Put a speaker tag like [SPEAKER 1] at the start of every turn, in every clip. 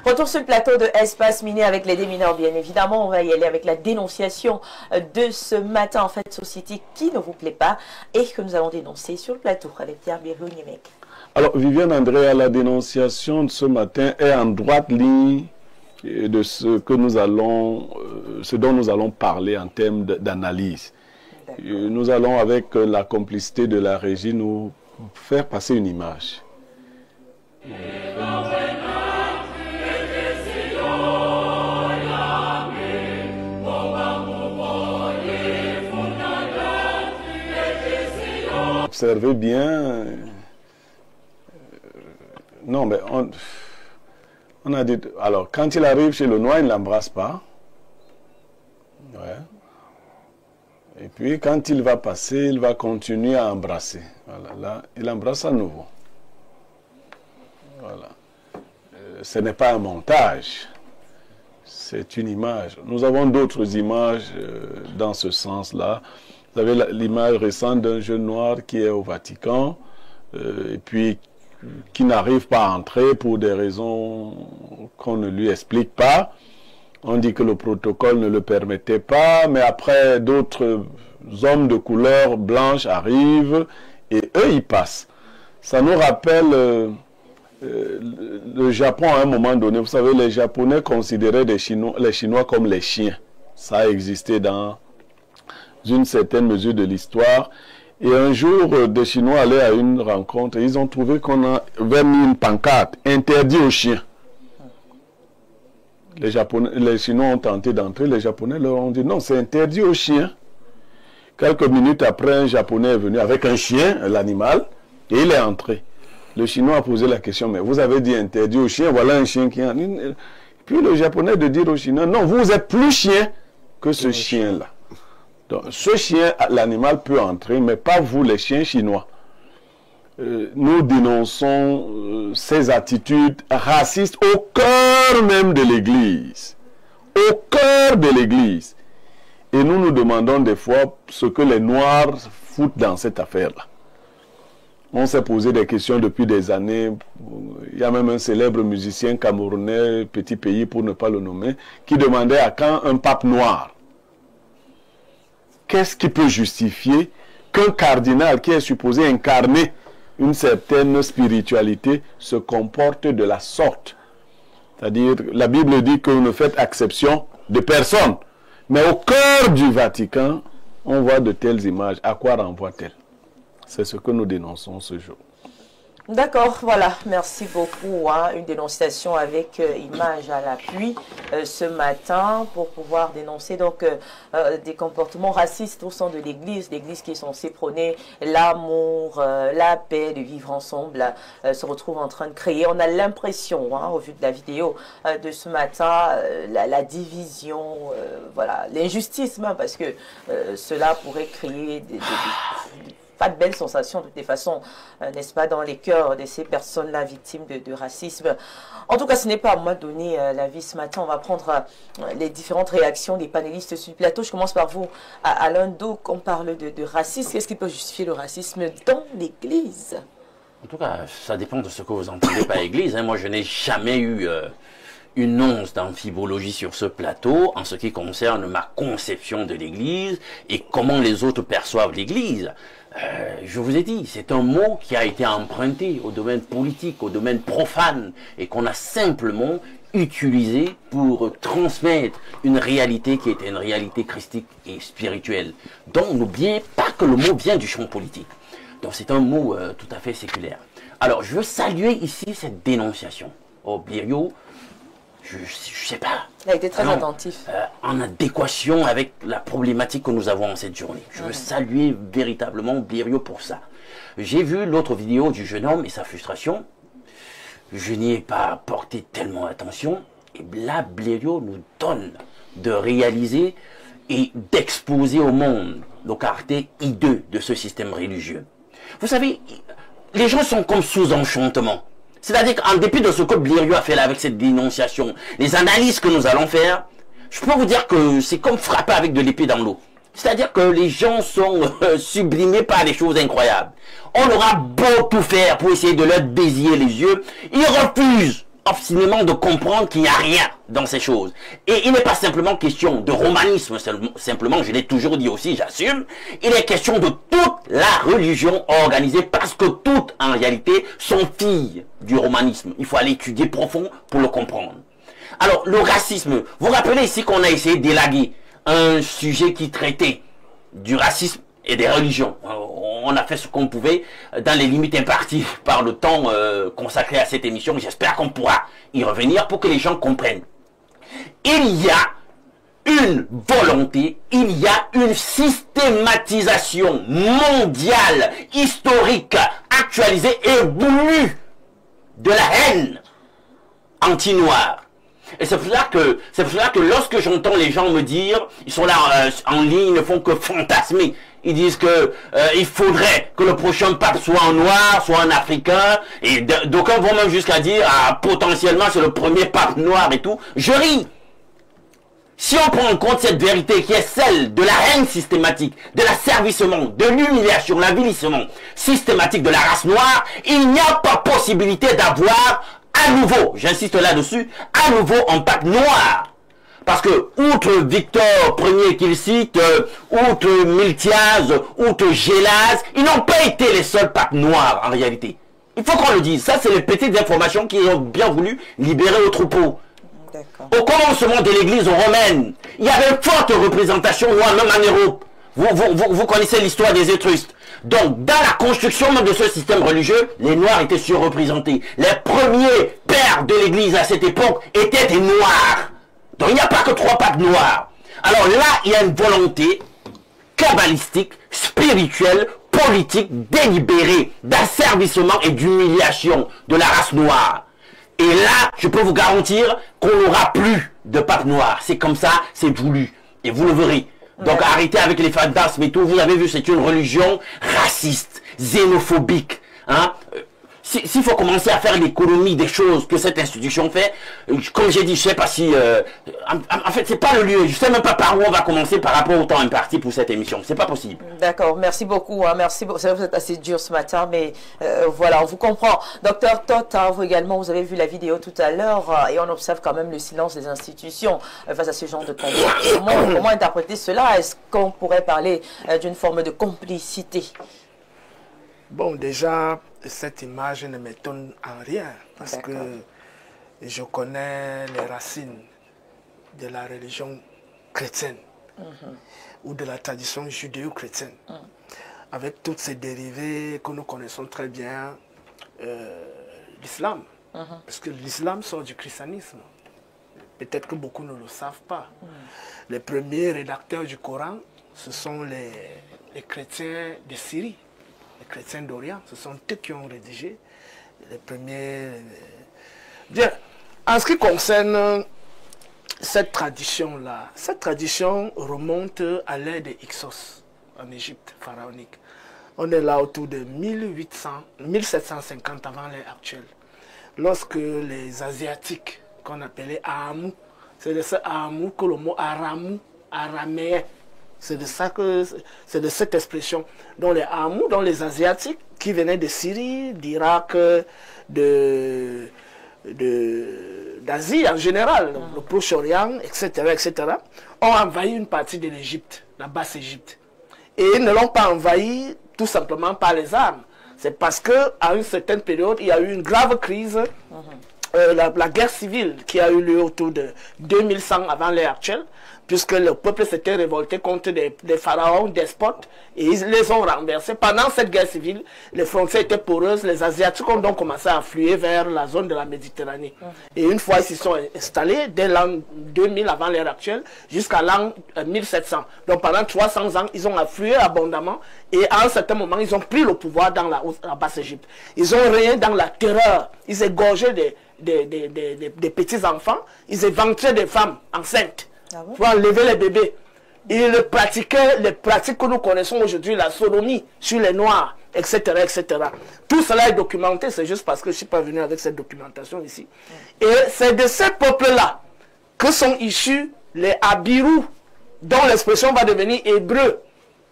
[SPEAKER 1] Retour sur le plateau de Espace Mini avec les démineurs, bien évidemment. On va y aller avec la dénonciation de ce matin, en fait, société qui ne vous plaît pas et que nous allons dénoncer sur le plateau avec Pierre Birou-Niemek.
[SPEAKER 2] Alors, Viviane André, la dénonciation de ce matin est en droite ligne de ce que nous allons, ce dont nous allons parler en termes d'analyse. Nous allons, avec la complicité de la régie, nous faire passer une image. Observez bien. Non, mais on a dit. Alors, quand il arrive chez le noir, il ne l'embrasse pas. Ouais. Et puis, quand il va passer, il va continuer à embrasser. Voilà, là, il embrasse à nouveau. Voilà. Ce n'est pas un montage. C'est une image. Nous avons d'autres images dans ce sens-là. Vous avez l'image récente d'un jeune noir qui est au Vatican et puis qui n'arrive pas à entrer pour des raisons qu'on ne lui explique pas. On dit que le protocole ne le permettait pas, mais après d'autres hommes de couleur blanche arrivent et eux ils passent. Ça nous rappelle le Japon à un moment donné. Vous savez, les Japonais considéraient les Chinois comme les chiens. Ça a existé dans une certaine mesure de l'histoire. Et un jour, des Chinois allaient à une rencontre et ils ont trouvé qu'on avait mis une pancarte interdit aux chiens. Les Chinois ont tenté d'entrer, les Japonais leur ont dit non, c'est interdit aux chiens. Quelques minutes après, un Japonais est venu avec un chien, l'animal, et il est entré. Le Chinois a posé la question, mais vous avez dit interdit aux chiens, voilà un chien qui est en... Puis le Japonais de dire aux Chinois, non, vous êtes plus chien que ce chien-là. Donc, ce chien, l'animal peut entrer, mais pas vous, les chiens chinois. Nous dénonçons ces attitudes racistes au cœur même de l'Église. Au cœur de l'Église. Et nous nous demandons des fois ce que les Noirs foutent dans cette affaire-là. On s'est posé des questions depuis des années. Il y a même un célèbre musicien camerounais, petit pays pour ne pas le nommer, qui demandait à quand un pape noir. Qu'est-ce qui peut justifier qu'un cardinal qui est supposé incarner une certaine spiritualité se comporte de la sorte? C'est-à-dire, la Bible dit que vous ne faites exception de personne. Mais au cœur du Vatican, on voit de telles images. À quoi renvoient-elles? C'est ce que nous dénonçons ce jour.
[SPEAKER 1] D'accord, voilà, merci beaucoup. Une dénonciation avec image à l'appui ce matin pour pouvoir dénoncer donc des comportements racistes au sein de l'Église. L'Église qui est censée prôner l'amour, la paix, de vivre ensemble, se retrouve en train de créer. On a l'impression, au vu de la vidéo de ce matin, la division, voilà, l'injustice même, parce que cela pourrait créer pas de belles sensations de toutes les façons, n'est-ce pas, dans les cœurs de ces personnes-là victimes de racisme. En tout cas, ce n'est pas à moi de donner l'avis ce matin. On va prendre les différentes réactions des panélistes sur le plateau. Je commence par vous, Alain Donc, on parle de racisme. Qu'est-ce qui peut justifier le racisme dans l'Église?
[SPEAKER 3] En tout cas, ça dépend de ce que vous entendez par Église. Moi, je n'ai jamais eu une once d'amphibologie sur ce plateau en ce qui concerne ma conception de l'Église et comment les autres perçoivent l'Église. Je vous ai dit, c'est un mot qui a été emprunté au domaine politique, au domaine profane, et qu'on a simplement utilisé pour transmettre une réalité qui était une réalité christique et spirituelle. Donc n'oubliez pas que le mot vient du champ politique. Donc c'est un mot tout à fait séculaire. Alors je veux saluer ici cette dénonciation. Oh, Blériot, je sais pas.
[SPEAKER 1] Il a été très attentif.
[SPEAKER 3] En adéquation avec la problématique que nous avons en cette journée. Je veux saluer véritablement Blériot pour ça. J'ai vu l'autre vidéo du jeune homme et sa frustration. Je n'y ai pas porté tellement attention. Et là, Blériot nous donne de réaliser et d'exposer au monde le caractère hideux de ce système religieux. Vous savez, les gens sont comme sous enchantement. C'est-à-dire qu'en dépit de ce que Blériot a fait là avec cette dénonciation, les analyses que nous allons faire, je peux vous dire que c'est comme frapper avec de l'épée dans l'eau. C'est-à-dire que les gens sont sublimés par des choses incroyables. On aura beau tout faire pour essayer de leur désier les yeux, ils refusent obstinément de comprendre qu'il n'y a rien dans ces choses. Et il n'est pas simplement question de romanisme, simplement, je l'ai toujours dit aussi, j'assume, il est question de toute la religion organisée, parce que toutes, en réalité, sont filles du romanisme. Il faut aller étudier profond pour le comprendre. Alors, le racisme, vous vous rappelez ici qu'on a essayé d'élaguer un sujet qui traitait du racisme et des religions. On a fait ce qu'on pouvait dans les limites imparties par le temps consacré à cette émission. J'espère qu'on pourra y revenir pour que les gens comprennent. Il y a une volonté, il y a une systématisation mondiale, historique, actualisée et voulue de la haine anti-noire. Et c'est pour cela que lorsque j'entends les gens me dire, ils sont là en ligne, ils ne font que fantasmer. Ils disent que il faudrait que le prochain pape soit en noir, soit en africain, et d'aucuns vont même jusqu'à dire, ah, potentiellement c'est le premier pape noir et tout. Je ris. Si on prend en compte cette vérité qui est celle de la haine systématique, de l'asservissement, de l'humiliation, l'avilissement systématique de la race noire, il n'y a pas possibilité d'avoir à nouveau, j'insiste là-dessus, à nouveau un pape noir. Parce que, outre Victor Ier qu'il cite, outre Miltiaz, outre Gélas, ils n'ont pas été les seuls papes noirs en réalité. Il faut qu'on le dise. Ça, c'est les petites informations qu'ils ont bien voulu libérer au troupeau. Au commencement de l'église romaine, il y avait une forte représentation noire, même en Europe. Vous connaissez l'histoire des Étrusques. Donc, dans la construction même de ce système religieux, les Noirs étaient surreprésentés. Les premiers pères de l'église à cette époque étaient des Noirs. Donc, il n'y a pas que 3 papes noirs. Alors là, il y a une volonté kabbalistique, spirituelle, politique, délibérée, d'asservissement et d'humiliation de la race noire. Et là, je peux vous garantir qu'on n'aura plus de pape noir. C'est comme ça, c'est voulu. Et vous le verrez. Donc arrêtez avec les fantasmes et tout. Vous avez vu, c'est une religion raciste, xénophobique. Hein? S'il faut commencer à faire l'économie des choses que cette institution fait, comme j'ai dit, je ne sais pas si... en fait, c'est pas le lieu. Je ne sais même pas par où on va commencer par rapport au temps imparti pour cette émission. C'est pas possible.
[SPEAKER 1] D'accord, merci beaucoup. Hein, merci beaucoup. Vous êtes assez dur ce matin, mais voilà, on vous comprend. Docteur Toth, hein, vous également, vous avez vu la vidéo tout à l'heure et on observe quand même le silence des institutions face à ce genre de comportement. Comment interpréter cela? Est-ce qu'on pourrait parler d'une forme de complicité?
[SPEAKER 4] Bon, déjà, cette image ne m'étonne en rien parce que je connais les racines de la religion chrétienne ou de la tradition judéo-chrétienne avec toutes ces dérivés que nous connaissons très bien, l'islam. Parce que l'islam sort du christianisme. Peut-être que beaucoup ne le savent pas. Les premiers rédacteurs du Coran, ce sont les chrétiens de Syrie. Les chrétiens d'Orient, ce sont eux qui ont rédigé les premiers... Bien, en ce qui concerne cette tradition-là, cette tradition remonte à l'ère des Hyksos, en Égypte pharaonique. On est là autour de 1750 avant l'ère actuelle, lorsque les Asiatiques, qu'on appelait Ahamou, c'est de ce Ahamou que le mot Aramou, araméen, c'est de cette expression. Donc les Ahamou, donc les Asiatiques qui venaient de Syrie, d'Irak, d'Asie en général, le Proche-Orient, etc., ont envahi une partie de l'Égypte, la basse Égypte. Et ils ne l'ont pas envahi tout simplement par les armes. C'est parce qu'à une certaine période, il y a eu une grave crise, la guerre civile qui a eu lieu autour de 2100 avant l'ère actuelle, puisque le peuple s'était révolté contre des pharaons despotes et ils les ont renversés. Pendant cette guerre civile, les frontières étaient poreuses, les Asiatiques ont donc commencé à affluer vers la zone de la Méditerranée. Et une fois ils s'y sont installés, dès l'an 2000 avant l'ère actuelle, jusqu'à l'an 1700. Donc pendant 300 ans, ils ont afflué abondamment et à un certain moment, ils ont pris le pouvoir dans la basse Égypte. Ils ont régné dans la terreur, ils égorgeaient des petits-enfants, ils éventraient des femmes enceintes. Pour enlever les bébés. Ils pratiquaient les pratiques que nous connaissons aujourd'hui, la sodomie sur les Noirs, etc., etc. Tout cela est documenté, c'est juste parce que je ne suis pas venu avec cette documentation ici. Et c'est de ces peuples-là que sont issus les Abirous, dont l'expression va devenir hébreu.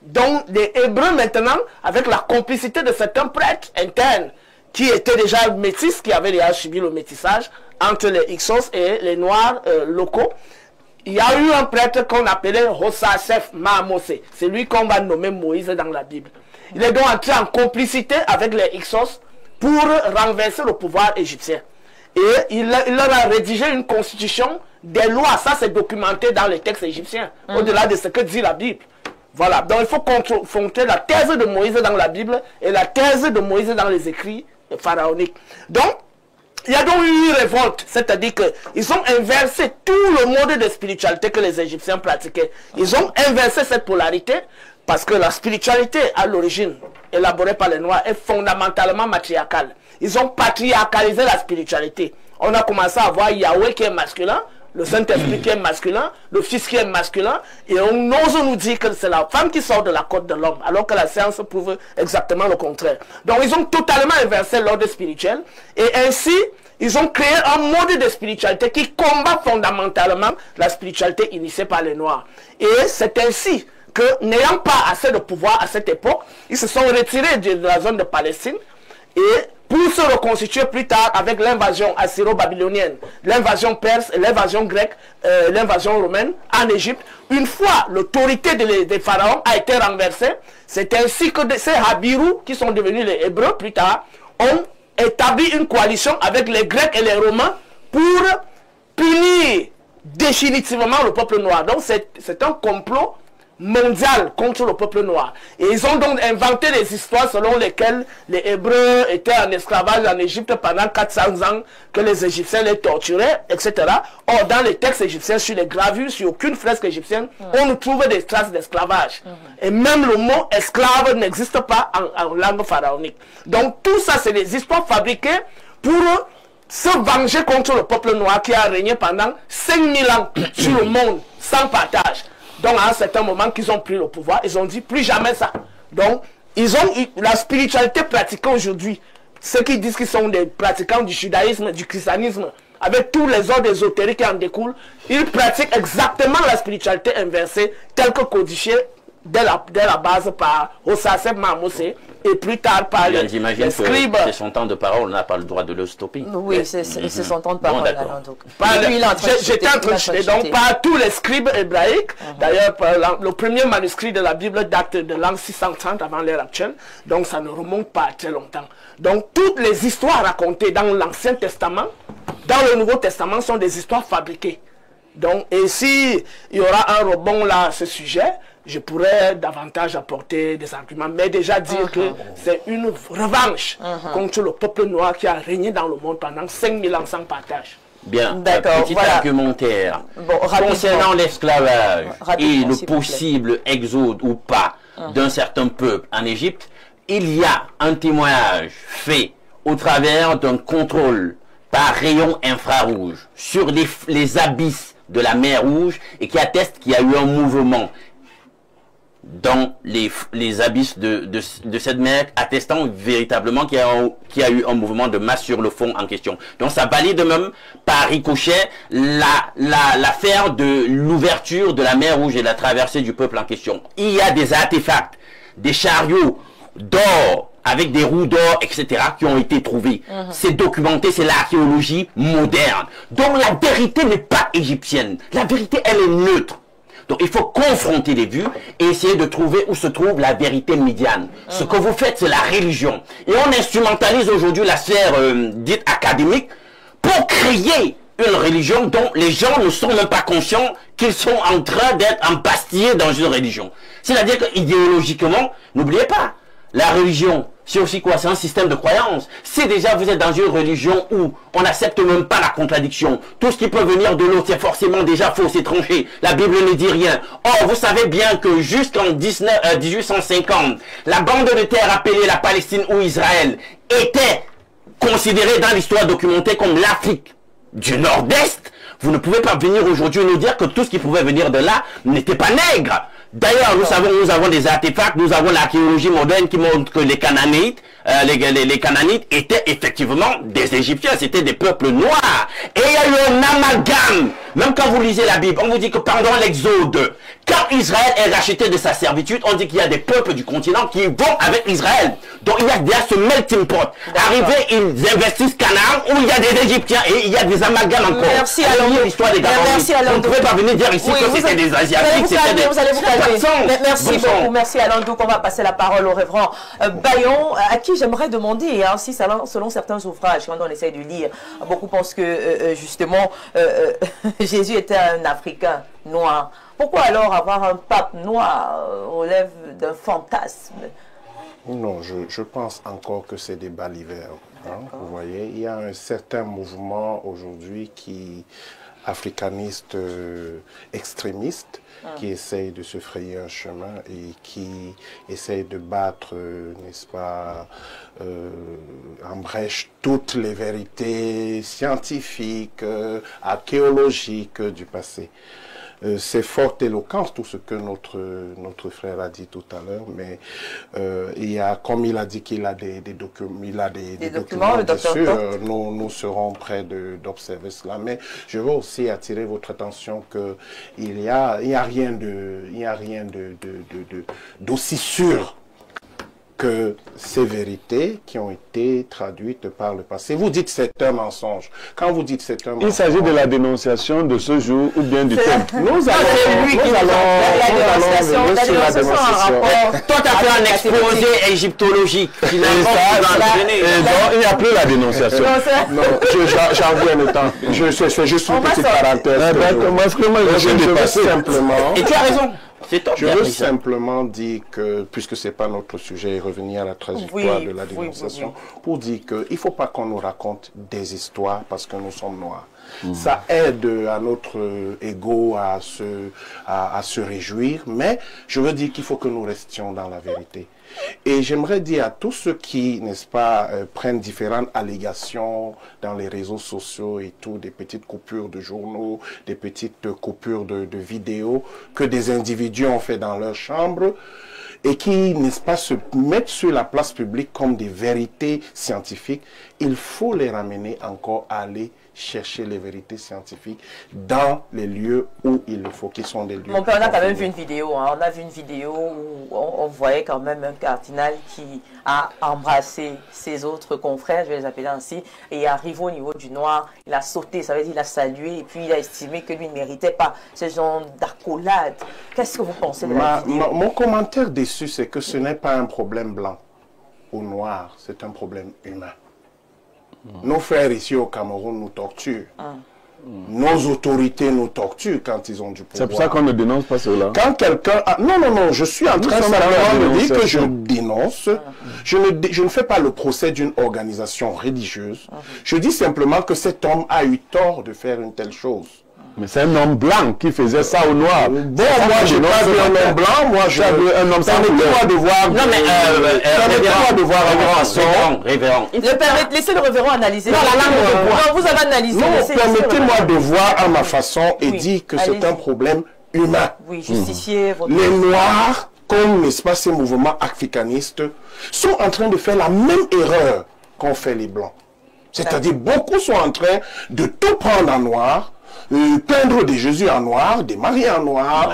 [SPEAKER 4] Donc les Hébreux maintenant, avec la complicité de certains prêtres internes, qui étaient déjà métis, qui avaient déjà subi le métissage entre les Hyksos et les Noirs locaux. Il y a eu un prêtre qu'on appelait Hossasef Mahamose. C'est lui qu'on va nommer Moïse dans la Bible. Il est donc entré en complicité avec les Hyksos pour renverser le pouvoir égyptien. Et il leur a rédigé une constitution, des lois. Ça, c'est documenté dans les textes égyptiens, au-delà de ce que dit la Bible. Voilà. Donc, il faut confronter la thèse de Moïse dans la Bible et la thèse de Moïse dans les écrits pharaoniques. Donc, il y a donc eu une révolte, c'est-à-dire qu'ils ont inversé tout le mode de spiritualité que les Égyptiens pratiquaient. Ils ont inversé cette polarité parce que la spiritualité, à l'origine, élaborée par les Noirs, est fondamentalement matriarcale. Ils ont patriarcalisé la spiritualité. On a commencé à voir Yahweh qui est masculin, le Saint-Esprit qui est masculin, le Fils qui est masculin, et on ose nous dire que c'est la femme qui sort de la côte de l'homme, alors que la science prouve exactement le contraire. Donc ils ont totalement inversé l'ordre spirituel, et ainsi, ils ont créé un mode de spiritualité qui combat fondamentalement la spiritualité initiée par les Noirs. Et c'est ainsi que, n'ayant pas assez de pouvoir à cette époque, ils se sont retirés de la zone de Palestine, et pour se reconstituer plus tard avec l'invasion assyro-babylonienne, l'invasion perse, l'invasion grecque, l'invasion romaine en Égypte. Une fois l'autorité des pharaons a été renversée, c'est ainsi que ces Habirous, qui sont devenus les Hébreux plus tard, ont établi une coalition avec les Grecs et les Romains pour punir définitivement le peuple noir. Donc c'est un complot mondial contre le peuple noir. Et ils ont donc inventé des histoires selon lesquelles les Hébreux étaient en esclavage en Égypte pendant 400 ans, que les Égyptiens les torturaient, etc. Or, dans les textes égyptiens, sur les gravures, sur aucune fresque égyptienne, on nous trouve des traces d'esclavage. Et même le mot esclave n'existe pas en langue pharaonique. Donc tout ça, c'est des histoires fabriquées pour se venger contre le peuple noir qui a régné pendant 5000 ans sur le monde, sans partage. Donc, à un certain moment qu'ils ont pris le pouvoir, ils ont dit plus jamais ça. Donc, ils ont la spiritualité pratiquée aujourd'hui. Ceux qui disent qu'ils sont des pratiquants du judaïsme, du christianisme, avec tous les ordres ésotériques qui en découlent, ils pratiquent exactement la spiritualité inversée, telle que codifiée dès la base par Hossasef Mahamose et plus tard par les scribes.
[SPEAKER 3] C'est son temps de parole, on n'a pas le droit de le stopper.
[SPEAKER 1] Oui, c'est son temps de parole.
[SPEAKER 4] J'étais en train de donc par tous les scribes hébraïques. D'ailleurs, le premier manuscrit de la Bible date de l'an 630 avant l'ère actuelle, donc ça ne remonte pas à très longtemps. Donc toutes les histoires racontées dans l'Ancien Testament, dans le Nouveau Testament, sont des histoires fabriquées. Donc, et si il y aura un rebond là à ce sujet, je pourrais davantage apporter des arguments, mais déjà dire que c'est une revanche contre le peuple noir qui a régné dans le monde pendant 5000 ans sans partage.
[SPEAKER 3] Bien, petit argumentaire concernant l'esclavage et le possible exode ou pas d'un certain peuple en Égypte. Il y a un témoignage fait au travers d'un contrôle par rayon infrarouge sur les abysses de la mer Rouge et qui atteste qu'il y a eu un mouvement dans les abysses de cette mer, attestant véritablement qu'il y a eu un mouvement de masse sur le fond en question. Donc ça valide même par ricochet l'affaire de l'ouverture de la mer Rouge et la traversée du peuple en question. Il y a des artefacts, des chariots d'or, avec des roues d'or, etc., qui ont été trouvés. C'est documenté, c'est l'archéologie moderne. Donc la vérité n'est pas égyptienne. La vérité, elle est neutre. Donc il faut confronter les vues et essayer de trouver où se trouve la vérité médiane. Ce que vous faites, c'est la religion. Et on instrumentalise aujourd'hui la sphère dite académique pour créer une religion dont les gens ne sont même pas conscients qu'ils sont en train d'être embastillés dans une religion. C'est-à-dire que idéologiquement, n'oubliez pas, la religion, c'est aussi quoi? C'est un système de croyance. Si déjà vous êtes dans une religion où on n'accepte même pas la contradiction, tout ce qui peut venir de l'autre, c'est forcément déjà faux, c'est tranché. La Bible ne dit rien. Or, vous savez bien que jusqu'en 1850, la bande de terre appelée la Palestine ou Israël était considérée dans l'histoire documentée comme l'Afrique du Nord-Est. Vous ne pouvez pas venir aujourd'hui nous dire que tout ce qui pouvait venir de là n'était pas nègre. D'ailleurs, nous avons des artefacts, nous avons l'archéologie moderne qui montre que les Cananéites, les Cananéites étaient effectivement des Égyptiens, c'était des peuples noirs. Et il y a eu un amalgame Même quand vous lisez la Bible, on vous dit que pendant l'Exode, quand Israël est racheté de sa servitude, on dit qu'il y a des peuples du continent qui vont avec Israël. Donc il y a déjà ce melting pot. Arrivés, ils investissent Canaan, où il y a des Égyptiens et il y a des amalgames encore.
[SPEAKER 1] Merci à
[SPEAKER 3] l'histoire des Vous ne pouvez pas venir dire ici que c'était des Asiatiques.
[SPEAKER 1] Vous allez vous calmer. Merci beaucoup. Merci à Landou. On va passer la parole au révérend Bayon, à qui j'aimerais demander, hein, si selon certains ouvrages, quand on essaie de lire, beaucoup pensent que justement Jésus était un Africain noir. Pourquoi alors avoir un pape noir relève d'un fantasme?
[SPEAKER 5] Non, je pense encore que c'est des balivernes. Hein, vous voyez, il y a un certain mouvement aujourd'hui qui africaniste extrémiste qui essaye de se frayer un chemin et qui essaye de battre, n'est-ce pas, en brèche toutes les vérités scientifiques, archéologiques du passé. C'est fort éloquent tout ce que notre frère a dit tout à l'heure, mais il y a, comme il a dit qu'il a des documents, il a des documents, bien sûr, nous serons prêts d'observer cela. Mais je veux aussi attirer votre attention que il y a rien d'aussi sûr que ces vérités qui ont été traduites par le passé. Vous dites c'est un mensonge. Quand vous dites c'est un mensonge...
[SPEAKER 2] Il s'agit de la dénonciation de ce jour ou bien du thème.
[SPEAKER 5] Nous allons la dénonciation.
[SPEAKER 3] Toi, tu as fait un exposé égyptologique.
[SPEAKER 2] Il n'y a plus la dénonciation.
[SPEAKER 5] Non, j'en viens le temps. C'est juste une petite parenthèse. Je veux simplement...
[SPEAKER 3] Et tu as raison.
[SPEAKER 5] Je veux simplement dire que, puisque ce n'est pas notre sujet, et revenir à la trajectoire de la dénonciation, pour dire qu'il ne faut pas qu'on nous raconte des histoires parce que nous sommes noirs. Ça aide à notre ego à se réjouir, mais je veux dire qu'il faut que nous restions dans la vérité. Et j'aimerais dire à tous ceux qui, n'est-ce pas, prennent différentes allégations dans les réseaux sociaux et tout, des petites coupures de journaux, des petites coupures de vidéos que des individus ont fait dans leur chambre et qui, n'est-ce pas, se mettent sur la place publique comme des vérités scientifiques, il faut les ramener encore à aller chercher les vérités scientifiques dans les lieux où il le faut, qui sont des lieux...
[SPEAKER 1] Mon père, on a quand même vu une vidéo, hein. On a vu une vidéo où on voyait quand même un cardinal qui a embrassé ses autres confrères, je vais les appeler ainsi, et arrivé au niveau du noir, il a sauté, ça veut dire il a salué, et puis il a estimé que lui ne méritait pas ce genre d'accolade. Qu'est-ce que vous pensez de la vidéo?
[SPEAKER 5] Mon commentaire dessus, c'est que ce n'est pas un problème blanc ou noir, c'est un problème humain. Nos frères ici au Cameroun nous torturent. Nos autorités nous torturent quand ils ont du pouvoir.
[SPEAKER 2] C'est pour ça qu'on ne dénonce pas cela.
[SPEAKER 5] Quand quelqu'un... Non, je suis en train de dire que je dénonce. Je ne fais pas le procès d'une organisation religieuse. Je dis simplement que cet homme a eu tort de faire une telle chose.
[SPEAKER 2] Mais c'est un homme blanc qui faisait ça au noir.
[SPEAKER 5] Bon, moi, je n'ai pas vu un homme blanc. Moi, je veux un homme sans couleur. De voir.
[SPEAKER 3] Non, mais
[SPEAKER 5] de voir un garçon.
[SPEAKER 3] Révérend.
[SPEAKER 1] Laissez le révérend analyser.
[SPEAKER 3] Non, la langue de bois.
[SPEAKER 1] Non, vous avez analysé.
[SPEAKER 5] Non, permettez-moi de voir à ma façon et dire que c'est un problème humain.
[SPEAKER 1] Oui, justifiez votre...
[SPEAKER 5] Les Noirs, comme, n'est-ce pas, ces mouvements africanistes, sont en train de faire la même erreur qu'ont fait les Blancs. C'est-à-dire, beaucoup sont en train de tout prendre en noir, peindre des Jésus en noir, des Maries en noir,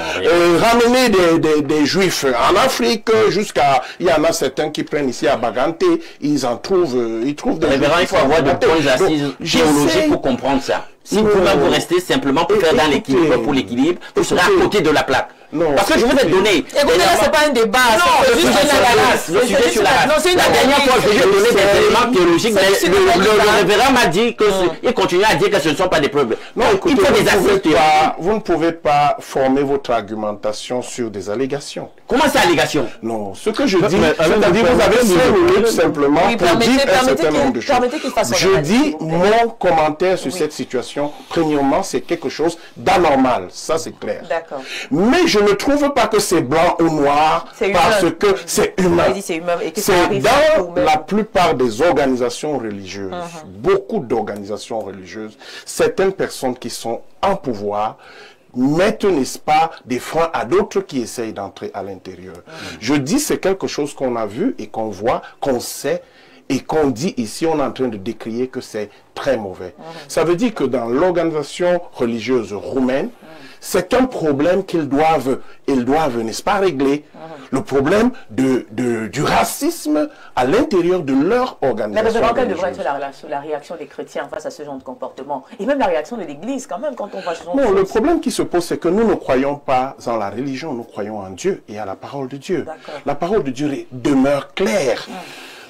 [SPEAKER 5] ramener des Juifs en Afrique jusqu'à... Il y en a certains qui prennent ici à Bagante, ils trouvent des...
[SPEAKER 3] Révérend, il faut avoir de bonnes assises théologiques pour comprendre ça. Si vous-même vous restez simplement pour faire dans l'équilibre, pour l'équilibre, vous serez à côté de la plaque.
[SPEAKER 5] Non,
[SPEAKER 3] parce que je vous ai donné...
[SPEAKER 1] Écoutez, là, c'est pas un débat.
[SPEAKER 3] Non, le sujet sur la race. Le sujet sur la race. La dernière fois, je lui ai donné des éléments théologiques, mais le révérend m'a dit qu'il continue à dire que ce ne sont pas des problèmes.
[SPEAKER 5] Non, écoutez,
[SPEAKER 3] il faut des assises théoriques.
[SPEAKER 5] Vous ne pouvez pas former votre argumentation sur des allégations.
[SPEAKER 3] Comment c'est allégation?
[SPEAKER 5] Non, ce que je dis, c'est-à-dire vous avez 5 minutes simplement pour dire un certain nombre de choses. Je dis mon commentaire sur cette situation, premièrement, c'est quelque chose d'anormal. Ça, c'est clair.
[SPEAKER 1] D'accord.
[SPEAKER 5] Mais je ne trouve pas que c'est blanc ou noir parce que c'est humain. C'est dans la plupart des organisations religieuses, beaucoup d'organisations religieuses, certaines personnes qui sont en pouvoir mettent, n'est-ce pas, des freins à d'autres qui essayent d'entrer à l'intérieur. Je dis c'est quelque chose qu'on a vu et qu'on voit, qu'on sait, et qu'on dit ici, on est en train de décrier que c'est très mauvais. Ça veut dire que dans l'organisation religieuse roumaine, c'est un problème qu'ils doivent, n'est-ce pas, régler. Le problème du racisme à l'intérieur de leur organisation.
[SPEAKER 1] Mais quelle devrait être la réaction des chrétiens face à ce genre de comportement? Et même la réaction de l'Église, quand même, quand on voit ce genre de choses.
[SPEAKER 5] Non, le problème qui se pose, c'est que nous ne croyons pas en la religion, nous croyons en Dieu et à la parole de Dieu. La parole de Dieu demeure claire.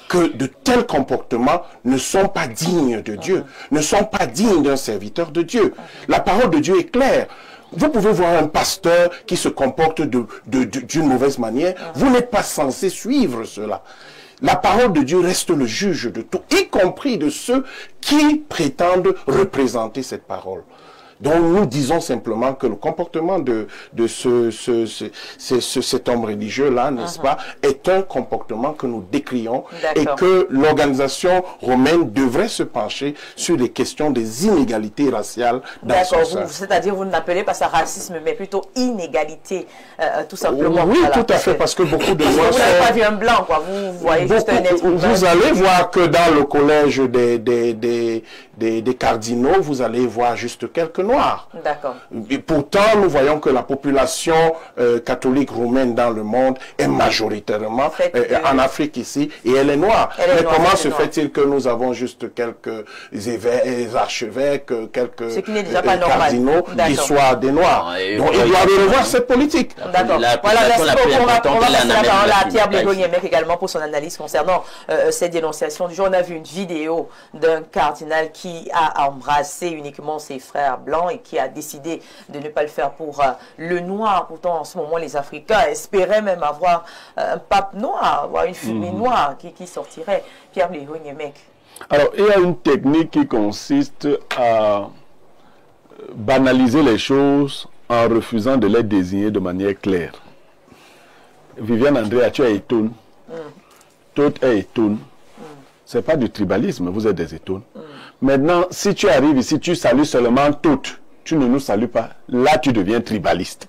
[SPEAKER 5] Que de tels comportements ne sont pas dignes de Dieu, ne sont pas dignes d'un serviteur de Dieu. La parole de Dieu est claire. Vous pouvez voir un pasteur qui se comporte d'une mauvaise manière. Vous n'êtes pas censé suivre cela. La parole de Dieu reste le juge de tout, y compris de ceux qui prétendent représenter cette parole. Donc nous disons simplement que le comportement de cet homme religieux-là, n'est-ce pas, est un comportement que nous décrions et que l'organisation romaine devrait se pencher sur les questions des inégalités raciales dans son sein.
[SPEAKER 1] C'est-à-dire vous n'appelez pas ça racisme, mais plutôt inégalité, tout simplement.
[SPEAKER 5] Oui, tout à fait, parce que beaucoup de noirs...
[SPEAKER 1] Vous n'avez pas vu un blanc, quoi. Vous voyez juste un être.
[SPEAKER 5] Vous allez voir que dans le collège des cardinaux, vous allez voir juste quelques noirs.
[SPEAKER 1] D'accord.
[SPEAKER 5] Et pourtant, nous voyons que la population catholique roumaine dans le monde est majoritairement en Afrique ici, et elle est noire. Mais comment se fait-il que nous avons juste quelques archevêques, quelques cardinaux qui soient des noirs? Donc il doit revoir cette politique.
[SPEAKER 1] D'accord. Voilà, merci beaucoup. On va passer la parole à Pierre Blégonier-Mec également pour son analyse concernant cette dénonciation du jour. On a vu une vidéo d'un cardinal qui a embrassé uniquement ses frères blancs et qui a décidé de ne pas le faire pour le noir. Pourtant, en ce moment, les Africains espéraient même avoir un pape noir, avoir une fumée noire qui sortirait. Pierre Blégonier-Mec.
[SPEAKER 2] Alors, il y a une technique qui consiste à banaliser les choses en refusant de les désigner de manière claire. Viviane Andrea, tu es étonne. Tout est étonne. Ce n'est pas du tribalisme, vous êtes des étonnes. Maintenant, si tu arrives ici, tu salues seulement toutes. Tu ne nous salues pas. Là, tu deviens tribaliste.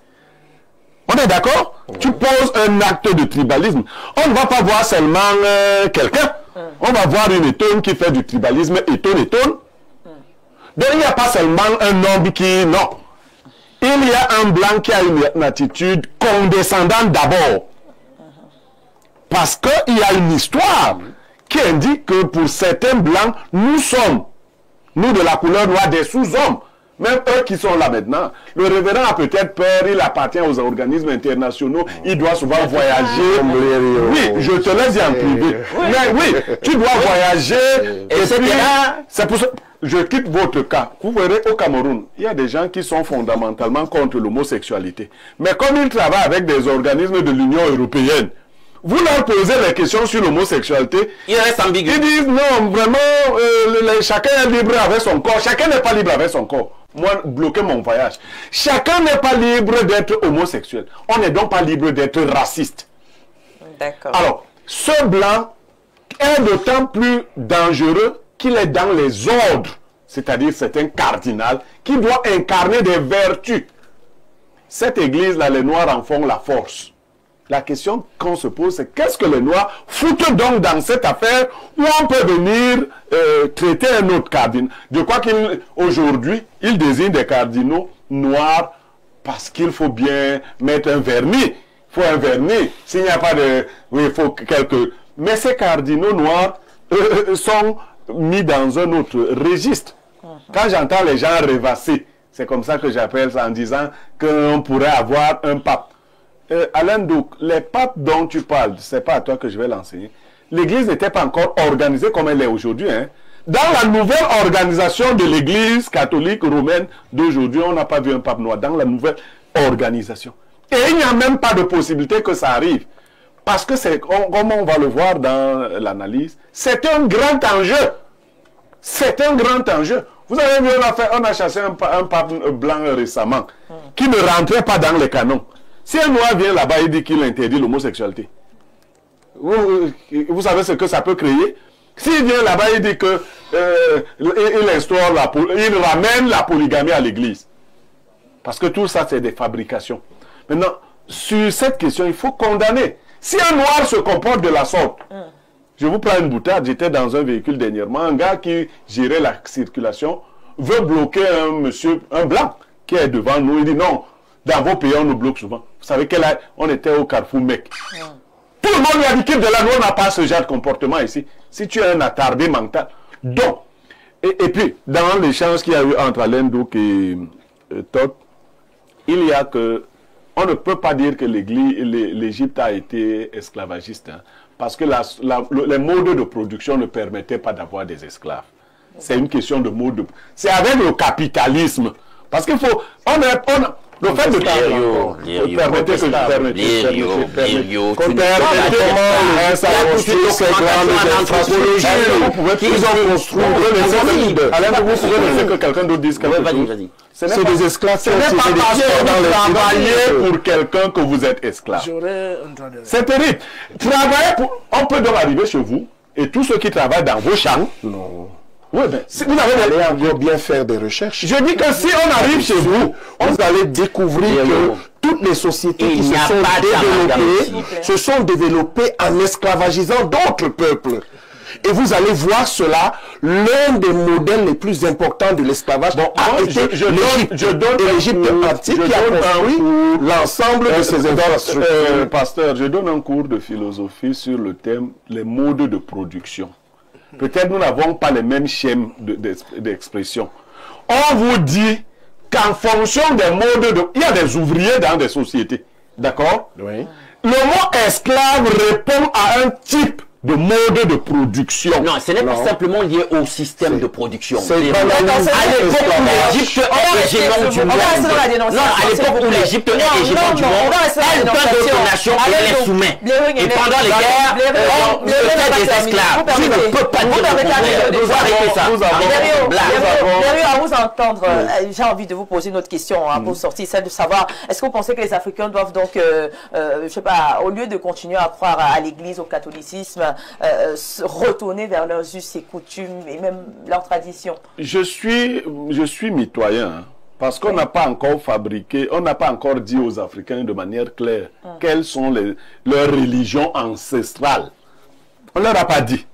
[SPEAKER 2] On est d'accord? Tu poses un acte de tribalisme. On ne va pas voir seulement quelqu'un. On va voir une étonne qui fait du tribalisme, étonne. Donc, il n'y a pas seulement un homme qui... Non. Il y a un blanc qui a une attitude condescendante d'abord. Parce qu'il y a une histoire qui indique que pour certains blancs, nous sommes, nous de la couleur noire, des sous-hommes. Même eux qui sont là maintenant. Le révérend a peut-être peur, il appartient aux organismes internationaux, il doit souvent voyager. Oui, je te laisse dire en privé. Mais oui, tu dois voyager. Et puis, c'est pour ça, je quitte votre cas. Vous verrez au Cameroun, il y a des gens qui sont fondamentalement contre l'homosexualité. Mais comme ils travaillent avec des organismes de l'Union européenne, vous leur posez les questions sur l'homosexualité,
[SPEAKER 3] ils restent ambigus.
[SPEAKER 2] Ils disent non, vraiment, chacun est libre avec son corps. Chacun n'est pas libre avec son corps. Moi, bloquer mon voyage. Chacun n'est pas libre d'être homosexuel. On n'est donc pas libre d'être raciste.
[SPEAKER 1] D'accord.
[SPEAKER 2] Alors, ce blanc est d'autant plus dangereux qu'il est dans les ordres. C'est-à-dire, c'est un cardinal qui doit incarner des vertus. Cette église-là, les Noirs en font la force. La question qu'on se pose, c'est qu'est-ce que les Noirs foutent donc dans cette affaire où on peut venir traiter un autre cardinal. Je crois qu'aujourd'hui, il désigne des cardinaux noirs parce qu'il faut bien mettre un vernis. Il faut un vernis. S'il n'y a pas de... Oui, il faut quelques... Mais ces cardinaux noirs sont mis dans un autre registre. Quand j'entends les gens rêvasser, c'est comme ça que j'appelle ça en disant qu'on pourrait avoir un pape. Alain Douk, les papes dont tu parles, ce n'est pas à toi que je vais l'enseigner. L'église n'était pas encore organisée comme elle est aujourd'hui. Hein. Dans la nouvelle organisation de l'église catholique romaine d'aujourd'hui, on n'a pas vu un pape noir. Dans la nouvelle organisation. Et il n'y a même pas de possibilité que ça arrive. Parce que c'est, comme on va le voir dans l'analyse, c'est un grand enjeu. C'est un grand enjeu. Vous avez vu, on a chassé un pape blanc récemment, qui ne rentrait pas dans les canons. Si un noir vient là-bas et dit qu'il interdit l'homosexualité, vous savez ce que ça peut créer? S'il vient là-bas et dit que il ramène la polygamie à l'église. Parce que tout ça, c'est des fabrications. Maintenant, sur cette question, il faut condamner. Si un noir se comporte de la sorte, Je vous prends une boutade, j'étais dans un véhicule dernièrement, un gars qui gérait la circulation veut bloquer un monsieur, un blanc, qui est devant nous. Il dit non, dans vos pays, on nous bloque souvent. Vous savez qu'on était au Carrefour Mec. Tout le monde lui a dit que de là, nous, on n'a pas ce genre de comportement ici. Si tu es un attardé mental. Donc, et puis, dans l'échange qu'il y a eu entre Alain Douk et Todd, il y a que, on ne peut pas dire que l'Égypte a été esclavagiste, hein, parce que les modes de production ne permettaient pas d'avoir des esclaves. C'est une question de mode. C'est avec le capitalisme. Parce qu'il faut... le fait de permettez que je permette. Ils ont construit. Alain, vous pouvez laisser que quelqu'un d'autre dise quelque chose. C'est des esclaves. Ce n'est pas parce que vous travaillez pour quelqu'un que vous êtes esclave. C'est terrible. Travailler pour... On peut donc arriver chez vous et tous ceux qui travaillent dans vos champs.
[SPEAKER 5] Non.
[SPEAKER 2] Oui, mais si vous allez
[SPEAKER 5] bien faire des recherches.
[SPEAKER 2] Je dis que si on arrive chez vous,
[SPEAKER 5] vous allez découvrir que toutes les sociétés qui se sont développées se sont développées en esclavagisant d'autres peuples. Et vous allez voir cela, l'un des modèles les plus importants de l'esclavage a été l'Égypte antique qui a construit l'ensemble de ces infrastructures.
[SPEAKER 2] Pasteur, je donne un cours de philosophie sur le thème les modes de production. Peut-être nous n'avons pas les mêmes schèmes d'expression. On vous dit qu'en fonction des modes de... Il y a des ouvriers dans des sociétés. D'accord?
[SPEAKER 5] Oui.
[SPEAKER 2] Le mot esclave répond à un type de mode de production.
[SPEAKER 3] Non, ce n'est pas simplement lié au système de production.
[SPEAKER 2] C'est
[SPEAKER 3] à l'époque où l'Égypte est hégémon du monde. Non, à l'époque où l'Égypte est hégémon du monde, elle donne d'autres nations et elle les soumet. Et pendant les guerres, on se fait des esclaves. Tu ne peux pas dire le contraire. Vous arrêtez ça.
[SPEAKER 1] À vous entendre, j'ai envie de vous poser une autre question pour sortir, celle de savoir, est-ce que vous pensez que les Africains doivent donc, je sais pas, au lieu de continuer à croire à l'Église, au catholicisme, retourner vers leurs us et coutumes et même leurs traditions?
[SPEAKER 2] Je suis mitoyen, hein, parce qu'on n'a pas encore fabriqué, on n'a pas encore dit aux Africains de manière claire quelles sont leurs religions ancestrales. On ne leur a pas dit.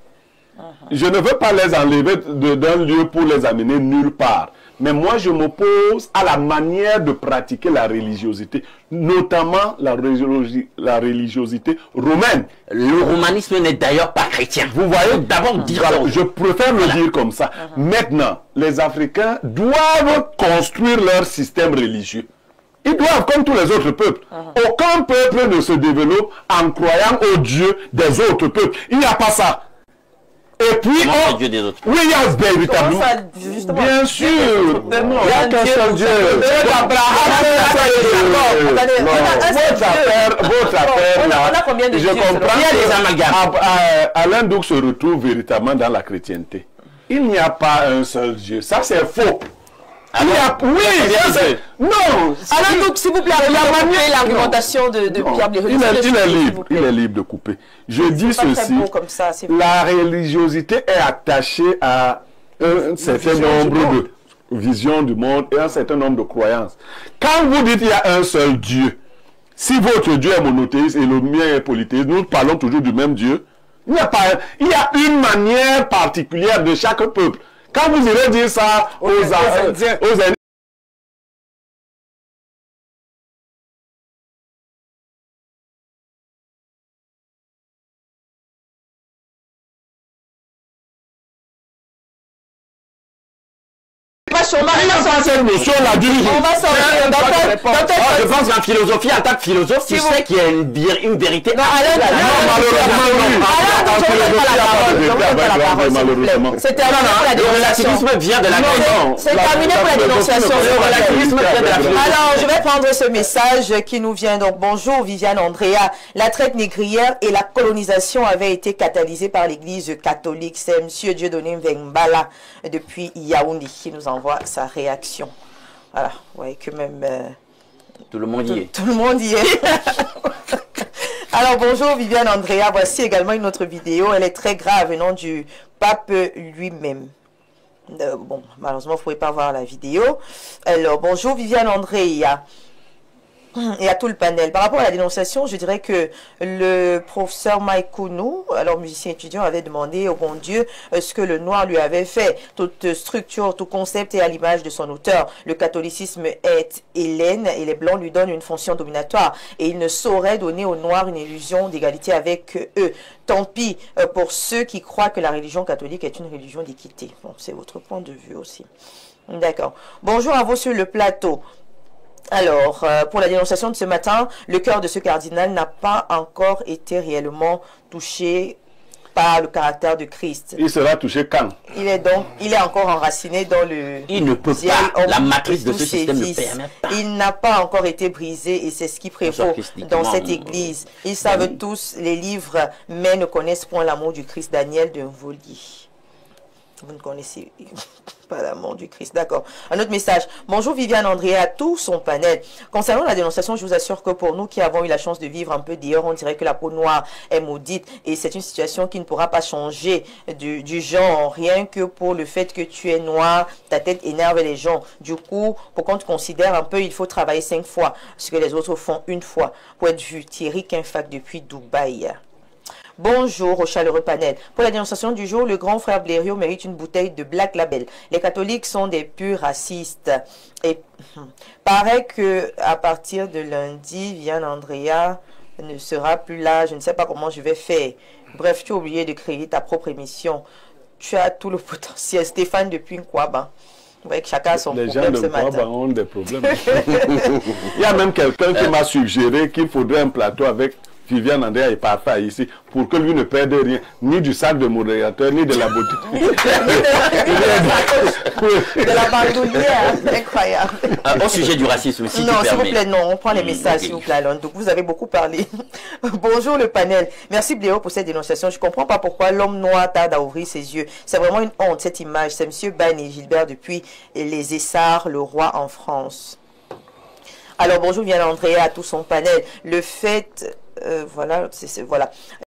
[SPEAKER 2] Je ne veux pas les enlever d'un lieu pour les amener nulle part. Mais moi, je m'oppose à la manière de pratiquer la religiosité, notamment la religiosité romaine.
[SPEAKER 3] Le romanisme n'est d'ailleurs pas chrétien.
[SPEAKER 2] Vous voyez,
[SPEAKER 3] d'abord dire
[SPEAKER 2] je préfère le dire comme ça. Maintenant, les Africains doivent construire leur système religieux. Ils doivent, comme tous les autres peuples. Aucun peuple ne se développe en croyant au Dieu des autres peuples. Il n'y a pas ça. Et puis,
[SPEAKER 3] Dieu des autres.
[SPEAKER 2] Oui, véritablement. Bien sûr. Il n'y a qu'un seul Dieu. Votre affaire,
[SPEAKER 1] on a combien de
[SPEAKER 2] je comprends. Il y a des amalgames. Alain Douk se retrouve véritablement dans la chrétienté. Il n'y a pas un seul Dieu. Ça, c'est faux.
[SPEAKER 1] Non. Alors donc, s'il vous plaît, l'argumentation de Pierre Blériot.
[SPEAKER 2] Il est libre de couper. Je dis ceci, la religiosité est attachée à un certain nombre de visions du monde et un certain nombre de croyances. Quand vous dites qu'il y a un seul Dieu, si votre Dieu est monothéiste et le mien est polythéiste, nous parlons toujours du même Dieu. Il y a une manière particulière de chaque peuple. Quand vous irez dire ça aux Indiens,
[SPEAKER 3] on va sortir. Je pense qu'en philosophie, en tant que philosophe, tu sais qu'il y a une vérité.
[SPEAKER 1] Non, malheureusement. C'est terminé pour la dénonciation.
[SPEAKER 3] Le relativisme vient de la
[SPEAKER 1] C'est terminé pour la dénonciation.
[SPEAKER 3] Le relativisme vient de la philosophie.
[SPEAKER 1] Alors, je vais prendre ce message qui nous vient. Donc, bonjour Viviane Andrea. La traite négrière et la colonisation avaient été catalysées par l'église catholique. C'est M. Dieudonné Mvengbala depuis Yaoundé qui nous envoie sa réaction. Voilà, vous voyez que même...
[SPEAKER 3] tout le monde y est.
[SPEAKER 1] Tout le monde y est. Alors, bonjour Viviane Andrea. Voici également une autre vidéo. Elle est très grave, venant du pape lui-même. Bon, malheureusement, vous ne pouvez pas voir la vidéo. Alors, bonjour Viviane Andrea. et à tout le panel. Par rapport à la dénonciation, je dirais que le professeur Mike Kounou, alors musicien étudiant, avait demandé au bon Dieu ce que le noir lui avait fait. Toute structure, tout concept est à l'image de son auteur. Le catholicisme est Hélène et les blancs lui donnent une fonction dominatoire. Et il ne saurait donner aux noirs une illusion d'égalité avec eux. Tant pis pour ceux qui croient que la religion catholique est une religion d'équité. Bon, c'est votre point de vue aussi. D'accord. Bonjour à vous sur le plateau. Alors, pour la dénonciation de ce matin, le cœur de ce cardinal n'a pas encore été réellement touché par le caractère de Christ.
[SPEAKER 2] Il sera touché quand?
[SPEAKER 1] Il est encore enraciné dans le...
[SPEAKER 3] Il ne peut pas, la matrice de ce système ne permet pas.
[SPEAKER 1] Il n'a pas encore été brisé et c'est ce qui prévaut dans cette église. Ils savent tous les livres, mais ne connaissent point l'amour du Christ. Daniel de Voli. Vous ne connaissez pas l'amour du Christ. D'accord. Un autre message. Bonjour Viviane André à tout son panel. Concernant la dénonciation, je vous assure que pour nous qui avons eu la chance de vivre un peu dehors, on dirait que la peau noire est maudite et c'est une situation qui ne pourra pas changer du genre. Rien que pour le fait que tu es noir, ta tête énerve les gens. Du coup, pour qu'on te considère un peu, il faut travailler 5 fois ce que les autres font une fois pour être vu. Thierry Quinfac depuis Dubaï. Bonjour au chaleureux panel. Pour la dénonciation du jour, le grand frère Blériot mérite une bouteille de Black Label. Les catholiques sont des purs racistes. Et paraît que à partir de lundi, Viviane Andrea ne sera plus là. Je ne sais pas comment je vais faire. Bref, tu as oublié de créer ta propre émission. Tu as tout le potentiel. Stéphane depuis Nkwaba. Ouais, chacun a son problème ce matin. Les gens de Nkwaba ont des problèmes.
[SPEAKER 2] Il y a même quelqu'un qui m'a suggéré qu'il faudrait un plateau avec Viviane Andrea est parfait ici pour que lui ne perde rien, ni du sac de modérateur, ni de la boutique.
[SPEAKER 1] De la bandoulière, incroyable.
[SPEAKER 3] Au sujet du racisme aussi.
[SPEAKER 1] Non, s'il vous plaît, non, on prend les messages, s'il vous plaît, Alon. Donc, vous avez beaucoup parlé. Bonjour le panel. Merci Bléo pour cette dénonciation. Je ne comprends pas pourquoi l'homme noir tarde à ouvrir ses yeux. C'est vraiment une honte, cette image. C'est M. Ban et Gilbert depuis les Essarts, le roi en France. Alors, bonjour Viviane Andrea à tout son panel. Le fait... voilà, voilà.